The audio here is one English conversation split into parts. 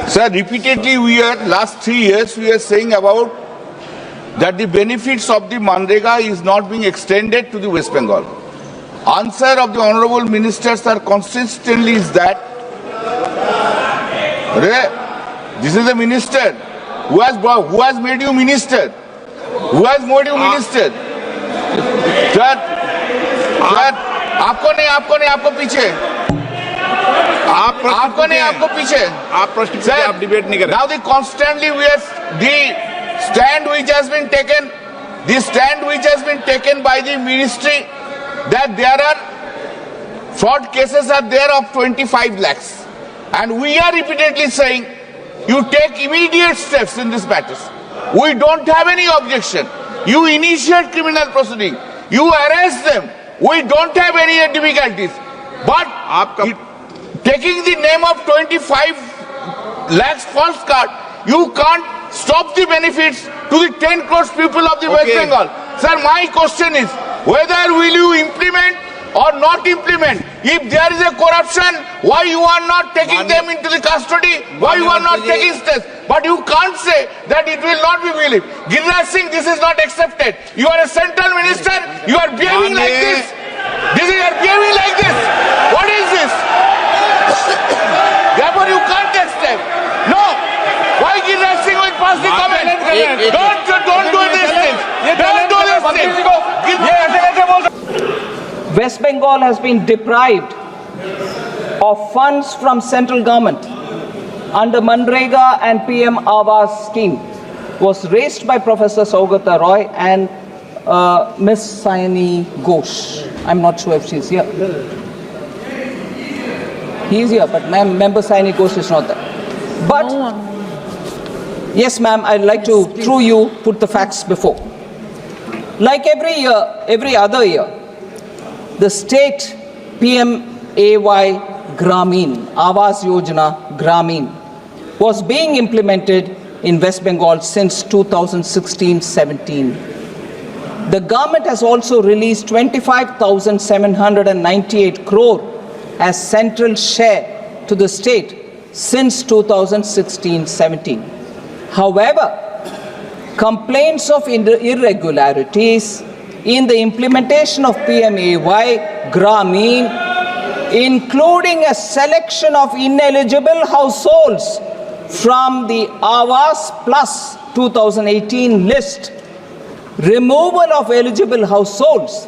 Sir, repeatedly last 3 years, we are saying about that the benefits of the Manrega is not being extended to the West Bengal. Answer of the honorable ministers are consistently is that this is the minister who has made you minister. Who has made you minister? आपको नहीं आपको पीछे आपको नहीं आपको पीछे आप प्रश्न पूछिए, आप डिबेट नहीं करें. Now the constantly we are the stand which has been taken by the ministry that there are fraud cases are there of 25 lakhs, and we are repeatedly saying you take immediate steps in this matters. We don't have any objection. You initiate criminal proceeding, you arrest them. We don't have any difficulties, but taking the name of 25 lakhs false card, you can't stop the benefits to the 10 crores people of the West Bengal. Sir, my question is whether will you implement or not implement? If there is a corruption, why you are not taking them into the custody? Why you are not taking steps? But you can't say that it will not be believed. Giriraj Singh, this is not accepted. You are a central minister. You are behaving like this. You are behaving like this. What is this? Therefore, you can't take steps. No. Why Giriraj Singh will pass the comment? Don't do these things. Don't do these things. West Bengal has been deprived of funds from central government under Manrega and PM Awas scheme was raised by Professor Saugata Roy and Miss Sayani Ghosh. I'm not sure if she's here. He is here, but member Sayani Ghosh is not there. But yes, ma'am, I'd like to, through you, put the facts before. Like every year, every other year, the state PMAY Gramin, Awas Yojana Gramin, was being implemented in West Bengal since 2016-17. The government has also released 25,798 crore as central share to the state since 2016-17. However, complaints of irregularities in the implementation of PMAY Gramin, including a selection of ineligible households from the Awas Plus 2018 list, removal of eligible households,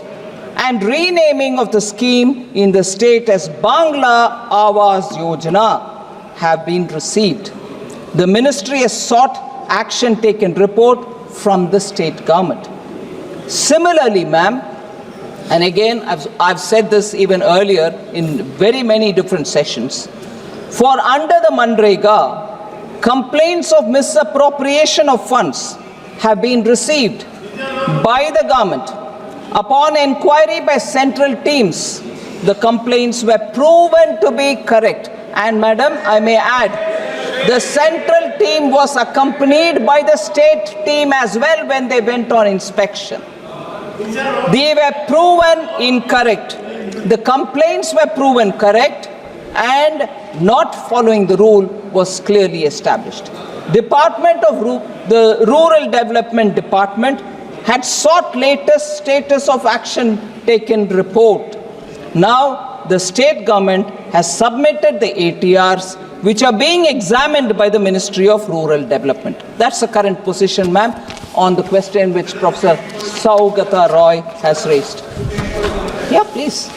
and renaming of the scheme in the state as Bangla Awas Yojana have been received. The ministry has sought action taken report from the state government. Similarly, ma'am, and again, I've said this even earlier in very many different sessions, for under the Manrega, complaints of misappropriation of funds have been received by the government. Upon inquiry by central teams, the complaints were proven to be correct. And madam, I may add, the central team was accompanied by the state team as well when they went on inspection. They were proven incorrect. The complaints were proven correct, and not following the rule was clearly established. The Rural Development Department had sought latest status of action taken report. Now, the state government has submitted the ATRs, which are being examined by the Ministry of Rural Development. That's the current position, ma'am, on the question which Professor Saugata Roy has raised. Yeah, please.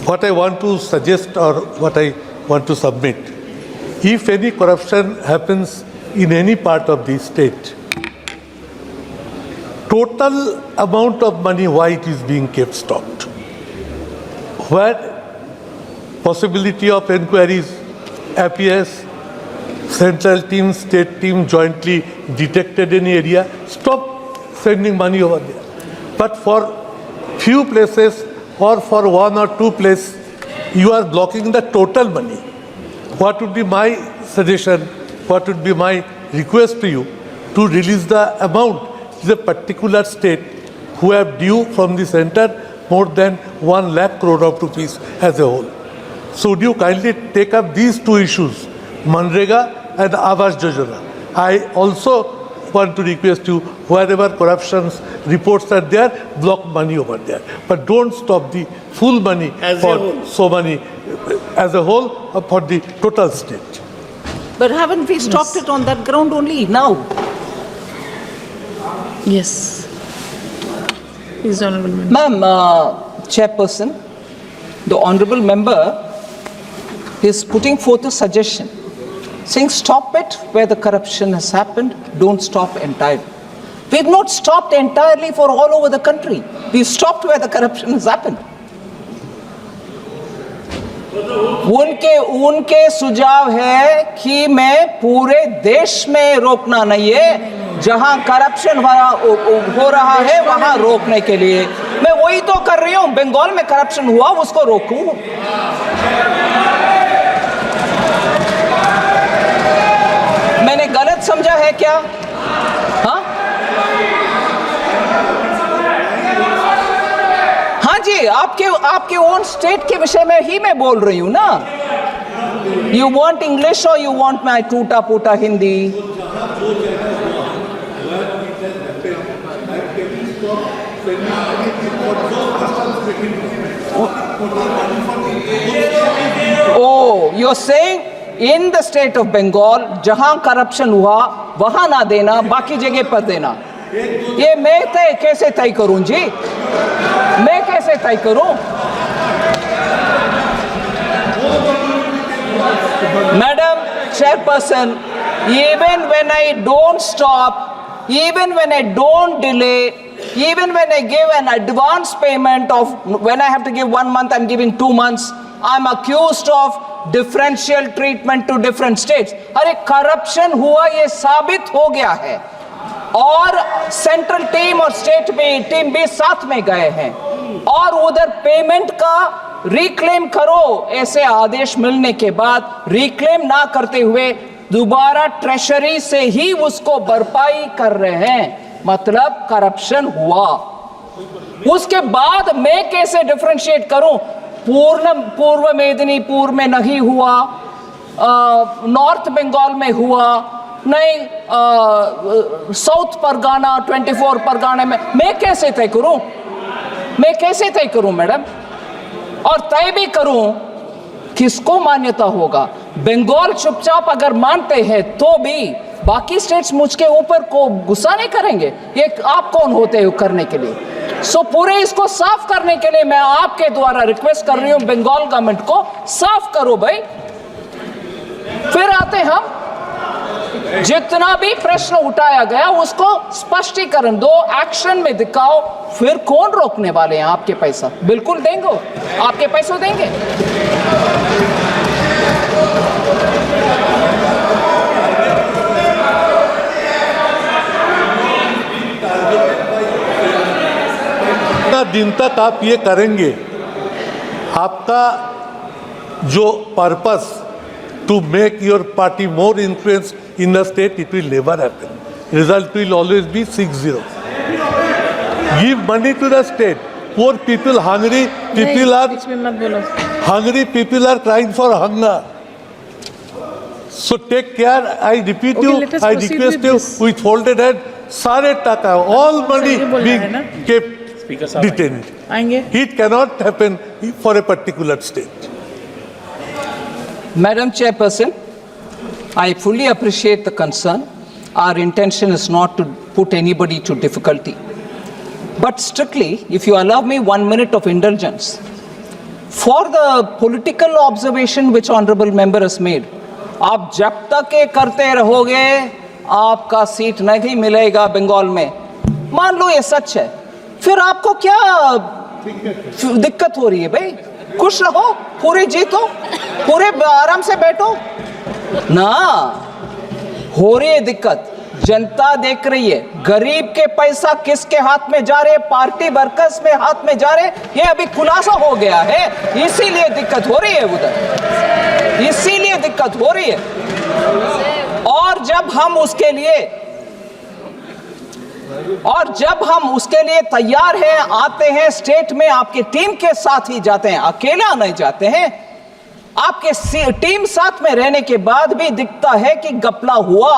What I want to suggest or what I want to submit, if any corruption happens in any part of the state, total amount of money, why it is being kept stopped, where possibility of inquiries appears, central team, state team jointly detected any area, stop sending money over there. But for few places or for one or two places, you are blocking the total money. What would be my suggestion, what would be my request to you, to release the amount to the particular state who have due from the center more than 1 lakh crore of rupees as a whole. So would you kindly take up these two issues, Manrega and Awas Yojana? I also want to request you, wherever corruptions reports are there, block money over there. But don't stop the full money for so many as a whole for the total state. But haven't we stopped it on that ground only now? Yes. Please, Honorable Member. Ma'am, Chairperson, the Honorable Member is putting forth a suggestion, saying stop it where the corruption has happened, don't stop entirely. We've not stopped entirely for all over the country. We've stopped where the corruption has happened. उनके सुझाव है कि मैं पूरे देश में रोकना नहीं है, जहां करप्शन हो रहा है वहां रोकने के लिए। मैं वही तो कर रही हूं, बंगाल में करप्शन हुआ उसको रोकूं। मैंने गलत समझा है क्या? हाँ हाँ जी, आपके ओन स्टेट के विषय में ही मैं बोल रही हूं ना। यू वांट इंग्लिश और यू वांट माई टूटा फूटा Hindi? Oh, you're saying in the state of Bengal, जहां करप्शन हुआ वहां ना देना, बाकी जगह पर देना। ये मैं कैसे तय करूं जी? मैं कैसे तय करूं? Madam Chairperson, even when I don't stop, even when I don't delay, even when I give an advance payment of, when I have to give 1 month, I'm giving 2 months, I'm accused of differential treatment to different states. अरे corruption हुआ ये साबित हो गया है, और central team और state में टीम भी साथ में गए हैं, और उधर पेमेंट का रिक्लेम करो, ऐसे आदेश मिलने के बाद रिक्लेम ना करते हुए दोबारा ट्रेशरी से ही उसको भरपाई कर रहे हैं, मतलब करप्शन हुआ। उसके बाद मैं कैसे डिफरेंशिएट करूं? पूर्व मेदिनीपुर में नहीं हुआ, नॉर्थ बंगाल में हुआ नहीं, साउथ परगाना 24 परगाना में, मैं कैसे तय करूं? मैं कैसे तय करूं मैडम? और तय भी करूं, किसको मान्यता होगा? बंगाल चुपचाप अगर मानते हैं तो भी बाकी स्टेट्स मुझके ऊपर को गुस्सा नहीं करेंगे? ये आप कौन होते हो करने के लिए? सो पूरे इसको साफ करने के लिए मैं आपके द्वारा रिक्वेस्ट कर रही हूं, बंगाल गवर्नमेंट को साफ करो भाई। फिर आते हम, जितना भी प्रश्न उठाया गया उसको स्पष्टीकरण दो, एक्शन में दिखाओ, फिर कौन रोकने वाले हैं आपके पैसा? बिल्कुल देंगे, आपके पैसों देंगे। दिन तक आप ये करेंगे, आपका जो purpose to make your party more influence in the state, it will never happen. Result will always be 6-0. Give money to the state. Poor people, hungry people are hungry. People are crying for hunger. So take care. I repeat you. I request you with folded hand. सारे टाका, all money being kept detained. It cannot happen for a particular state. Madam Chairperson, I fully appreciate the concern. Our intention is not to put anybody to difficulty. But strictly, if you allow me 1 minute of indulgence, for the political observation which Honorable Member has made, आप जब तक ये करते रहोगे आपका seat नहीं मिलेगा बंगाल में, मान लो ये सच है, फिर आपको क्या दिक्कत हो रही है भाई? खुश रहो, पूरे जीतो, पूरे आराम से बैठो ना। हो रही है दिक्कत, जनता देख रही है, गरीब के पैसा किसके हाथ में जा रहे, पार्टी वर्कर्स में हाथ में जा रहे, ये अभी खुलासा हो गया है, इसीलिए दिक्कत हो रही है उधर, इसीलिए दिक्कत हो रही है। और जब हम उसके लिए और जब हम उसके लिए तैयार हैं, आते हैं स्टेट में, आपकी टीम के साथ ही जाते हैं, अकेला नहीं जाते हैं। आपके टीम साथ में रहने के बाद भी दिखता है कि घपला हुआ,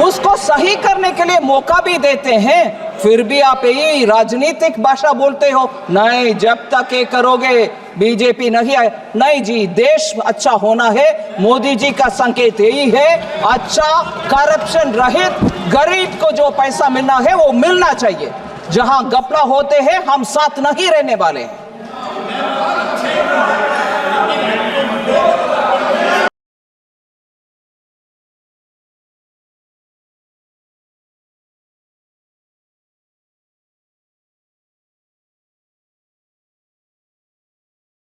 उसको सही करने के लिए मौका भी देते हैं, फिर भी आप यही राजनीतिक भाषा बोलते हो, नहीं जब तक ये करोगे बीजेपी नहीं आए। नहीं जी, देश अच्छा होना है, मोदी जी का संकेत यही है, अच्छा करप्शन रहित गरीब को जो पैसा मिलना है वो मिलना चाहिए। जहां घपला होते हैं हम साथ नहीं रहने वाले हैं।